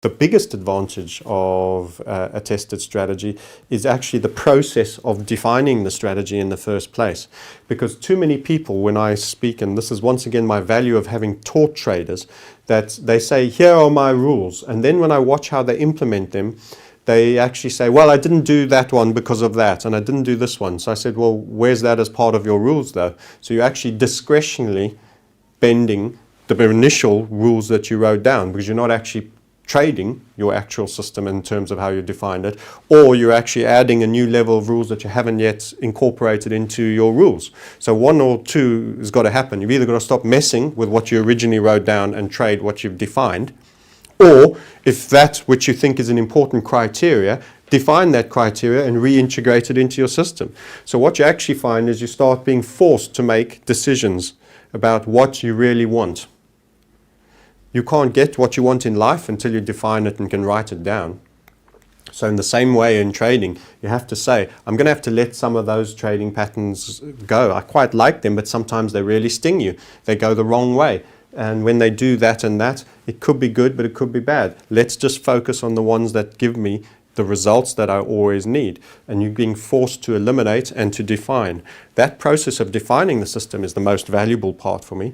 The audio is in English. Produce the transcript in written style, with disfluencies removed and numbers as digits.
The biggest advantage of a tested strategy is actually the process of defining the strategy in the first place. Because too many people, when I speak, and this is once again my value of having taught traders, that they say, here are my rules. And then when I watch how they implement them, they actually say, well, I didn't do that one because of that, and I didn't do this one. So I said, well, where's that as part of your rules though? So you're actually discretionally bending the initial rules that you wrote down, because you're not actually trading your actual system in terms of how you defined it, or you're actually adding a new level of rules that you haven't yet incorporated into your rules. So one or two has got to happen. You've either got to stop messing with what you originally wrote down and trade what you've defined, or if that which you think is an important criteria, define that criteria and reintegrate it into your system. So what you actually find is you start being forced to make decisions about what you really want. You can't get what you want in life until you define it and can write it down. So in the same way in trading, you have to say, I'm going to have to let some of those trading patterns go. I quite like them, but sometimes they really sting you. They go the wrong way. And when they do that and that, it could be good, but it could be bad. Let's just focus on the ones that give me the results that I always need. And you're being forced to eliminate and to define. That process of defining the system is the most valuable part for me.